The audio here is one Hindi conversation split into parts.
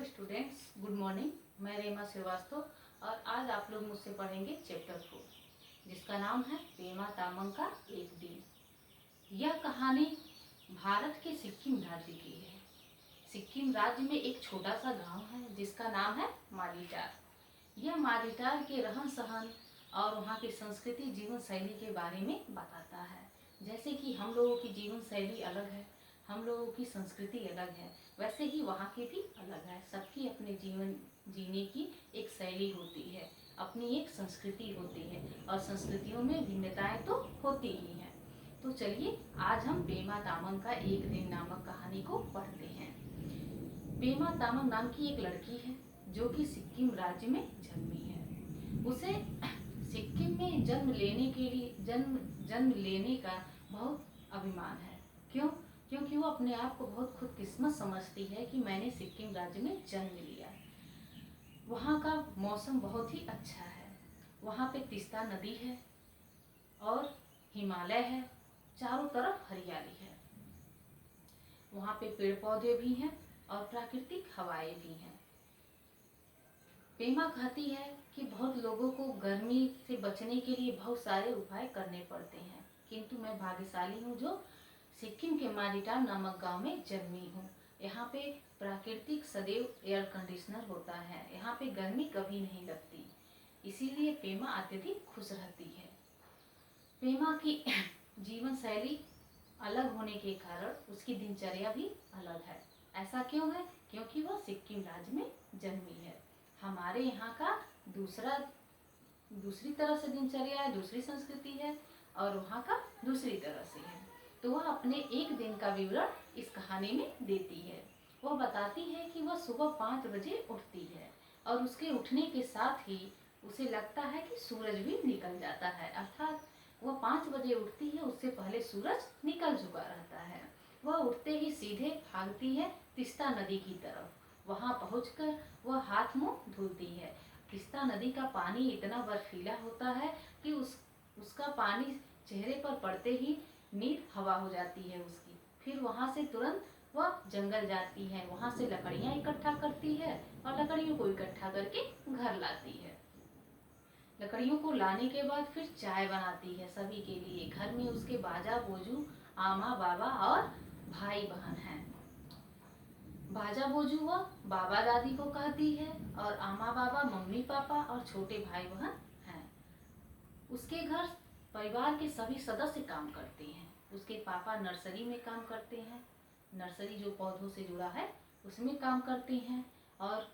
Students, good morning. मैं रेमा श्रीवास्तव और आज आप लोग मुझसे पढ़ेंगे चैप्टर 4 जिसका नाम है पेमा तामांग का एक दिन। यह कहानी भारत के सिक्किम राज्य की है। सिक्किम राज्य में एक छोटा सा गांव है जिसका नाम है मालीटार। यह मालीटार के रहन सहन और वहाँ की संस्कृति जीवन शैली के बारे में बताता है। जैसे कि हम लोगों की जीवन शैली अलग है, हम लोगों की संस्कृति अलग है, वैसे ही वहाँ की भी अलग है। सबकी अपने जीवन जीने की एक शैली होती है, अपनी एक संस्कृति होती है और संस्कृतियों में भिन्नताएं तो होती ही हैं। तो चलिए आज हम पेमा तामांग का एक दिन नामक कहानी को पढ़ते हैं। पेमा तामांग नाम की एक लड़की है जो कि सिक्किम राज्य में जन्मी है। उसे सिक्किम में जन्म लेने का बहुत अभिमान है। क्यों? क्योंकि वो अपने आप को बहुत खुदकिस्मत समझती है कि मैंने सिक्किम राज्य में जन्म लिया। वहाँ का मौसम बहुत ही अच्छा है। वहाँ पे तीस्ता नदी है और हिमालय है, चारों तरफ हरियाली है। वहाँ पे पेड़ पौधे भी हैं और प्राकृतिक हवाएं भी हैं। पेमा कहती है कि बहुत लोगों को गर्मी से बचने के लिए बहुत सारे उपाय करने पड़ते हैं, किंतु मैं भाग्यशाली हूँ जो सिक्किम के मालीटार नामक गांव में जन्मी हूँ। यहाँ पे प्राकृतिक सदैव एयर कंडीशनर होता है, यहाँ पे गर्मी कभी नहीं लगती, इसीलिए पेमा अत्यधिक खुश रहती है। पेमा की जीवन शैली अलग होने के कारण उसकी दिनचर्या भी अलग है। ऐसा क्यों है? क्योंकि वह सिक्किम राज्य में जन्मी है। हमारे यहाँ का दूसरी तरह से दिनचर्या है, दूसरी संस्कृति है और वहाँ का दूसरी तरह से है। तो वह अपने एक दिन का विवरण इस कहानी में देती है। वह बताती है कि वह सुबह 5 बजे उठती है और उसके उठने के साथ ही उसे लगता है कि सूरज भी निकल जाता है, अर्थात वह 5 बजे उठती है, उससे पहले सूरज निकल चुका रहता है। वह उठते ही सीधे भागती है तीस्ता नदी की तरफ। वहां पहुंचकर वह हाथ मुंह धुलती है। तीस्ता नदी का पानी इतना बर्फीला होता है कि उसका पानी चेहरे पर पड़ते ही नील हवा हो जाती है उसकी। फिर वहां से तुरंत वह जंगल जाती है, वहां से लकड़ियां इकट्ठा करती है और लकड़ियों को इकट्ठा करके घर लाती है। लकड़ियों को लाने के बाद फिर चाय बनाती है सभी के लिए। घर में उसके बाजा बोजू, आमा बाबा और भाई बहन हैं। बाजा बोजू वह बाबा दादी को कहती है और आमा बाबा मम्मी पापा और छोटे भाई बहन हैं। उसके घर परिवार के सभी सदस्य काम करते हैं। उसके पापा नर्सरी में काम करते हैं, नर्सरी जो पौधों से जुड़ा है उसमें काम करते हैं। और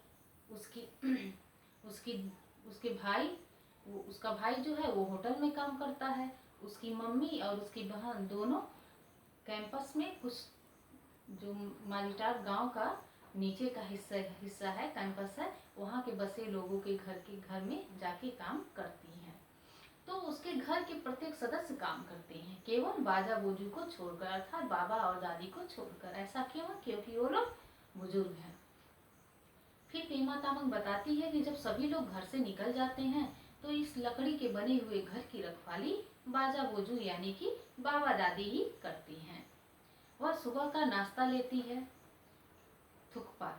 उसका भाई जो है वो होटल में काम करता है। उसकी मम्मी और उसकी बहन दोनों कैंपस में कुछ जो मालीटार गांव का नीचे का हिस्सा है, कैंपस है, वहाँ के बसे लोगों के घर में जाके काम करती हैं। तो उसके घर के प्रत्येक सदस्य काम करते हैं, केवल बाजा बोजू को छोड़कर, अर्थात बाबा और दादी को छोड़कर। ऐसा क्यों? क्योंकि वो लोग बुजुर्ग हैं। फिर पेमा तामांग बताती है कि जब सभी लोग घर से निकल जाते हैं तो इस लकड़ी के बने हुए घर की रखवाली बाजा बोजू यानी कि बाबा दादी ही करती हैं। वह सुबह का नाश्ता लेती है, थुक्पा,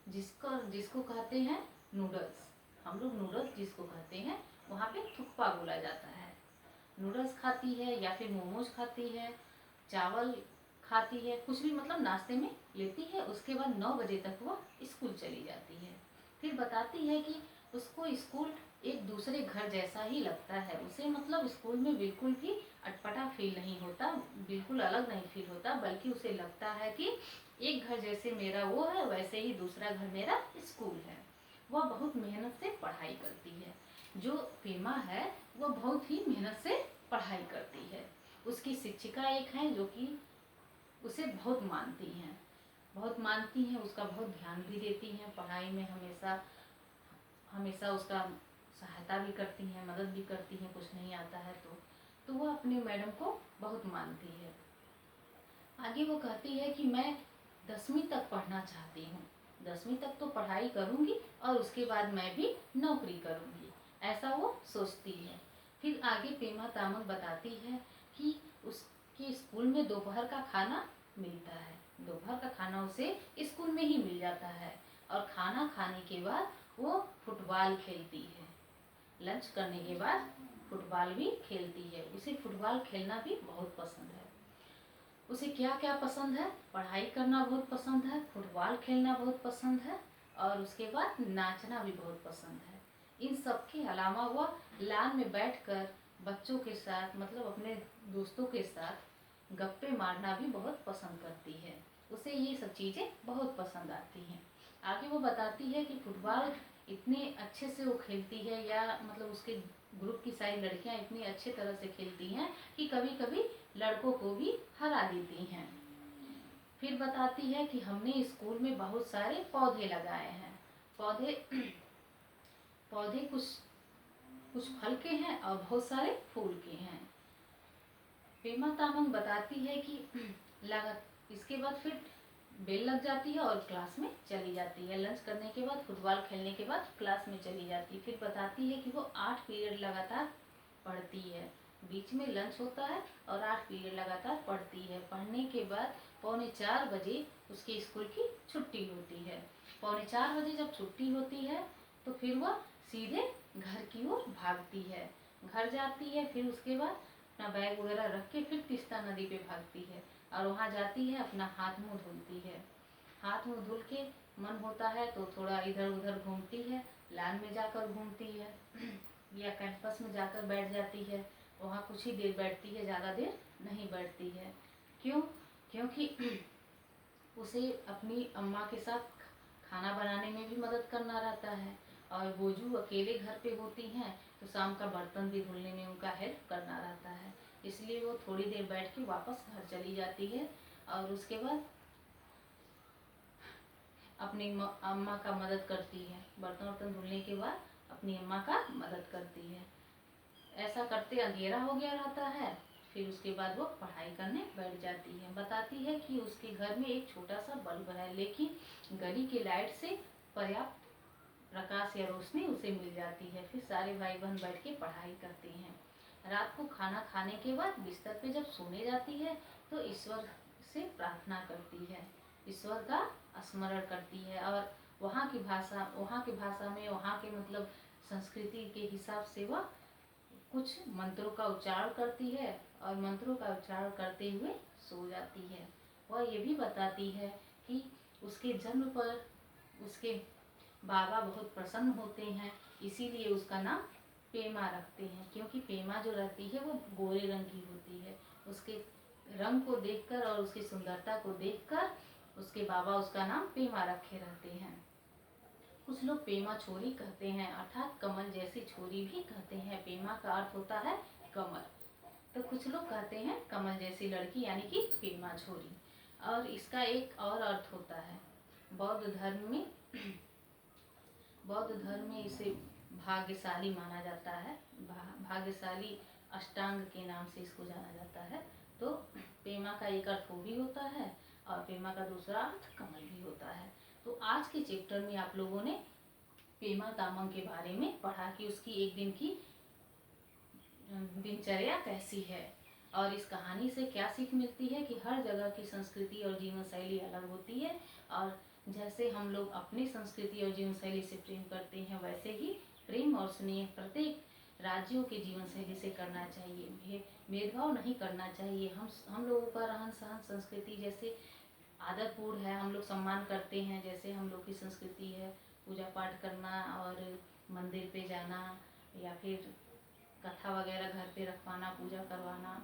जिसको कहते हैं नूडल्स। हम लोग नूडल्स जिसको कहते हैं वहाँ पे थुक्पा बोला जाता है। नूडल्स खाती है या फिर मोमोज खाती है, चावल खाती है, कुछ भी मतलब नाश्ते में लेती है। उसके बाद 9 बजे तक वह स्कूल चली जाती है। फिर बताती है कि उसको स्कूल एक दूसरे घर जैसा ही लगता है। उसे मतलब स्कूल में बिल्कुल भी अटपटा फील नहीं होता, बिल्कुल अलग नहीं फील होता, बल्कि उसे लगता है कि एक घर जैसे मेरा वो है वैसे ही दूसरा घर मेरा स्कूल है। वह बहुत मेहनत से पढ़ाई करती है। जो पेमा है वह बहुत ही मेहनत से पढ़ाई करती है। उसकी शिक्षिका एक है जो कि उसे बहुत मानती हैं, उसका बहुत ध्यान भी देती हैं पढ़ाई में। हमेशा उसका सहायता भी करती हैं, मदद भी करती हैं, कुछ नहीं आता है तो वह अपने मैडम को बहुत मानती है। आगे वो कहती है कि मैं 10वीं तक पढ़ना चाहती हूँ, 10वीं तक तो पढ़ाई करूँगी और उसके बाद मैं भी नौकरी करूँगी, ऐसा वो सोचती है। फिर आगे पेमा तामांग बताती है कि उसके स्कूल में दोपहर का खाना मिलता है। दोपहर का खाना उसे स्कूल में ही मिल जाता है और खाना खाने के बाद वो फुटबॉल खेलती है। लंच करने के बाद फुटबॉल भी खेलती है। उसे फुटबॉल खेलना भी बहुत पसंद है। उसे क्या क्या पसंद है? पढ़ाई करना बहुत पसंद है, फुटबॉल खेलना बहुत पसंद है और उसके बाद नाचना भी बहुत पसंद है। इन सब के अलावा वह लान में बैठकर बच्चों के साथ मतलब अपने दोस्तों के साथ गप्पे मारना भी बहुत पसंद करती है। उसे ये सब चीज़ें बहुत पसंद आती हैं। आगे वो बताती है कि फुटबॉल इतने अच्छे से वो खेलती है या मतलब उसके ग्रुप की सारी लड़कियां इतनी अच्छे तरह से खेलती हैं कि कभी कभी लड़कों को भी हरा देती हैं। फिर बताती है कि हमने स्कूल में बहुत सारे पौधे लगाए हैं। पौधे पौधे कुछ फल के हैं और बहुत सारे फूल के हैं। पेमा तामांग बताती है कि इसके बाद फिर बेल लग जाती है और क्लास में चली जाती है। लंच करने के बाद फुटबॉल खेलने के बाद क्लास में चली जाती है। फिर बताती है कि वो 8 पीरियड लगातार पढ़ती है। बीच में लंच होता है और 8 पीरियड लगातार पढ़ती है। पढ़ने के बाद 3:45 बजे उसके स्कूल की छुट्टी होती है। 3:45 बजे जब छुट्टी होती है तो फिर वह सीधे घर की ओर भागती है। घर जाती है, फिर उसके बाद अपना बैग वगैरह रख के फिर तीस्ता नदी पे भागती है और वहाँ जाती है, अपना हाथ मुंह धुलती है। हाथ मुंह धुल के मन होता है तो थोड़ा इधर उधर घूमती है, लान में जाकर घूमती है या कैंपस में जाकर बैठ जाती है। वहाँ कुछ ही देर बैठती है, ज़्यादा देर नहीं बैठती है। क्यों? क्योंकि उसे अपनी अम्मा के साथ खाना बनाने में भी मदद करना रहता है और वो जो अकेले घर पे होती हैं तो शाम का बर्तन भी धुलने में उनका हेल्प करना रहता है। इसलिए वो थोड़ी देर बैठ के वापस घर चली जाती है और उसके बाद अपनी अम्मा का मदद करती है। बर्तन वर्तन धुलने के बाद अपनी अम्मा का मदद करती है। ऐसा करते अंधेरा हो गया रहता है। फिर उसके बाद वो पढ़ाई करने बैठ जाती है। बताती है कि उसके घर में एक छोटा सा बल्ब है, लेकिन गली के लाइट से पर्याप्त प्रकाश या रोशनी उसे मिल जाती है। फिर सारे भाई बहन बैठ के पढ़ाई करते हैं। रात को खाना खाने के बाद बिस्तर पे जब सोने जाती है तो ईश्वर से प्रार्थना करती है, ईश्वर का स्मरण करती है और वहाँ की भाषा में वहाँ के मतलब संस्कृति के हिसाब से वह कुछ मंत्रों का उच्चारण करती है और मंत्रों का उच्चारण करते हुए सो जाती है। वह ये भी बताती है कि उसके जन्म पर उसके बाबा बहुत प्रसन्न होते हैं, इसीलिए उसका नाम पेमा रखते हैं। क्योंकि पेमा जो रहती है वो गोरे रंग की होती है। उसके रंग को देखकर और उसकी सुंदरता को देखकर उसके बाबा उसका नाम पेमा रखे रहते हैं। कुछ लोग पेमा छोरी कहते हैं, अर्थात कमल जैसी छोरी भी कहते हैं। पेमा का अर्थ होता है कमल, तो कुछ लोग कहते हैं कमल जैसी लड़की यानी कि पेमा छोरी। और इसका एक और अर्थ होता है बौद्ध धर्म में इसे भाग्यशाली माना जाता है। भाग्यशाली अष्टांग के नाम से इसको जाना जाता है। तो पेमा का एक अर्थ वो भी होता है और पेमा का दूसरा अर्थ कमल भी होता है। तो आज के चैप्टर में आप लोगों ने पेमा तामांग के बारे में पढ़ा कि उसकी एक दिन की दिनचर्या कैसी है और इस कहानी से क्या सीख मिलती है कि हर जगह की संस्कृति और जीवन शैली अलग होती है और जैसे हम लोग अपनी संस्कृति और जीवन शैली से प्रेम करते हैं वैसे ही प्रेम और स्नेह प्रत्येक राज्यों के जीवन शैली से करना चाहिए। भेदभाव नहीं करना चाहिए। हम लोगों का रहन सहन संस्कृति जैसे आदरपूर्ण है, हम लोग सम्मान करते हैं। जैसे हम लोग की संस्कृति है पूजा पाठ करना और मंदिर पे जाना या फिर कथा वगैरह घर पे रखवाना, पूजा करवाना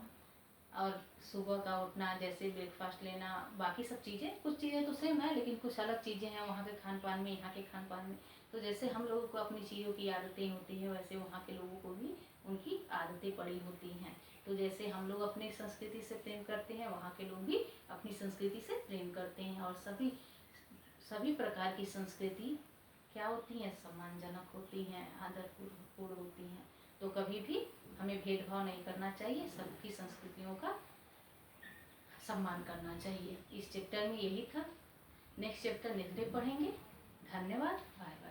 और सुबह का उठना, जैसे ब्रेकफास्ट लेना, बाकी सब चीज़ें कुछ चीज़ें तो सेम है लेकिन कुछ अलग चीज़ें हैं वहाँ के खान पान में, यहाँ के खान पान में। तो जैसे हम लोगों को अपनी चीज़ों की आदतें होती हैं वैसे वहाँ के लोगों को भी उनकी आदतें पड़ी होती हैं। तो जैसे हम लोग अपनी संस्कृति से प्रेम करते हैं वहाँ के लोग भी अपनी संस्कृति से प्रेम करते हैं। और सभी प्रकार की संस्कृति क्या होती हैं? सम्मानजनक होती हैं, आदरपूर्ण होती हैं। तो कभी भी हमें भेदभाव नहीं करना चाहिए, सबकी संस्कृतियों का सम्मान करना चाहिए। इस चैप्टर में यही था। नेक्स्ट चैप्टर नेक्स्ट डे पढ़ेंगे। धन्यवाद। Bye bye.